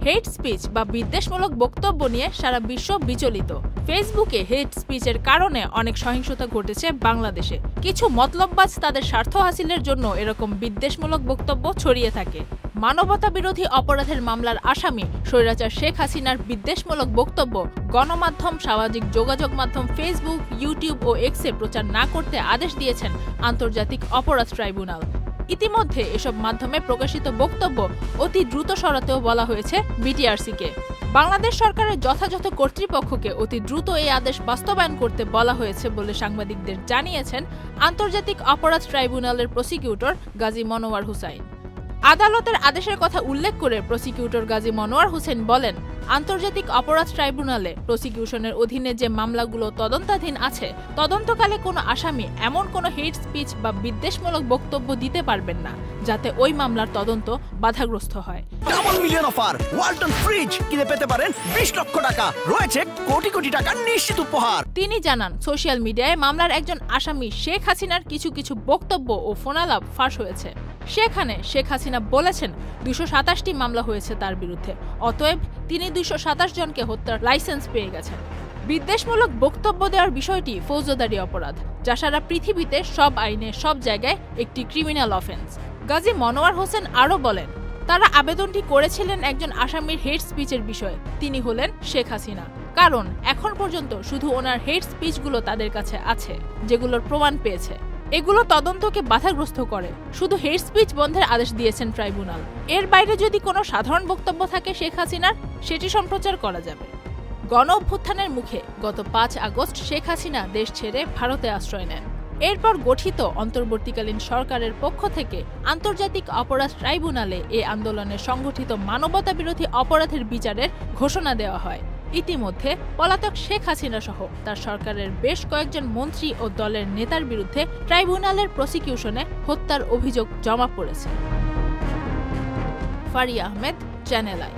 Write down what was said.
হেট speech বা বিদ্বেষমূলক বক্তব্য নিয়ে সারা বিশ্ব বিচলিত। ফেসবুকে হেট স্পিচের কারণে অনেক সহিংসতা ঘটেছে বাংলাদেশে। কিছু মতলববাজ তাদের স্বার্থ হাসিলের জন্য এরকম বিদ্বেষমূলক বক্তব্য ছড়িয়ে থাকে। মানবতা বিরোধী অপরাধের মামলার আসামি স্বৈরাচার শেখ হাসিনার বিদ্বেষমূলক বক্তব্য গণমাধ্যম, সামাজিক যোগাযোগ মাধ্যম ফেসবুক, ইউটিউব ও এক্সে প্রচার না করতে আদেশ দিয়েছেন আন্তর্জাতিক অপরাধ ট্রাইব্যুনাল। ইতিমধ্যে এসব মাধ্যমে প্রকাশিত বক্তব্য অতি দ্রুত সরাতেও বলা হয়েছে বিটিআরসিকে। বাংলাদেশ সরকারের যথাযথ কর্তৃপক্ষকে অতি দ্রুত এই আদেশ বাস্তবায়ন করতে বলা হয়েছে বলে সাংবাদিকদের জানিয়েছেন আন্তর্জাতিক অপরাধ ট্রাইব্যুনালের প্রসিকিউটর গাজী মনোয়ার হুসাইন। আদালতের আদেশের কথা উল্লেখ করে প্রসিকিউটর গাজী মনোয়ার হোসেন বলেন, আন্তর্জাতিক অপরাধ ট্রাইব্যুনালে প্রসিকিউশনের অধীনে যে মামলাগুলো তদন্তাধীন আছে, তদন্তকালে কোনো আসামি এমন কোনো হেট স্পিচ বা বিদ্বেষমূলক বক্তব্য দিতে পারবেন না যাতে ওই মামলার তদন্ত বাধাগ্রস্ত হয়। Double million offer Walton fridge কিনে পেতে পারেন 20 লক্ষ টাকা, রয়েছে কোটি কোটি টাকার নিশ্চিত উপহার। তিনি জানান, সোশ্যাল মিডিয়ায় মামলার একজন আসামি শেখ হাসিনার কিছু বক্তব্য ও ফোনালাপ ফাঁস হয়েছে। সেখানে শেখ হাসিনা বলেছেন 227টি মামলা হয়েছে তার বিরুদ্ধে, অতএব তিনি 227 জনকে হত্যার লাইসেন্স পেয়ে গেছেন। বিদ্বেষমূলক বক্তব্য দেওয়ার বিষয়টি ফৌজদারি অপরাধ, যা সারা পৃথিবীতে সব আইনে সব জায়গায় একটি ক্রিমিনাল অফেন্স। গাজী মনোয়ার হোসেন আরও বলেন, তারা আবেদনটি করেছিলেন একজন আসামির হেট স্পিচের বিষয়ে, তিনি হলেন শেখ হাসিনা। কারণ এখন পর্যন্ত শুধু ওনার হেট স্পিচগুলো তাদের কাছে আছে, যেগুলোর প্রমাণ পেয়েছে। এগুলো তদন্তকে বাধাগ্রস্ত করে। শুধু হেট স্পিচ বন্ধের আদেশ দিয়েছেন ট্রাইব্যুনাল। এর বাইরে যদি কোনো সাধারণ বক্তব্য থাকে শেখ হাসিনার, সেটি সম্প্রচার করা যাবে। গণ অভ্যুত্থানের মুখে গত 5 আগস্ট শেখ হাসিনা দেশ ছেড়ে ভারতে আশ্রয় নেন। এরপর গঠিত অন্তর্বর্তীকালীন সরকারের পক্ষ থেকে আন্তর্জাতিক অপরাধ ট্রাইব্যুনালে এ আন্দোলনে সংগঠিত মানবতা বিরোধী অপরাধের বিচারের ঘোষণা দেওয়া হয়। ইতিমধ্যে পলাতক শেখ হাসিনা সহ তার সরকারের বেশ কয়েকজন মন্ত্রী ও দলের নেতার বিরুদ্ধে ট্রাইব্যুনালের প্রসিকিউশনে হত্যার অভিযোগ জমা পড়েছে। Faria Ahmed, channel I.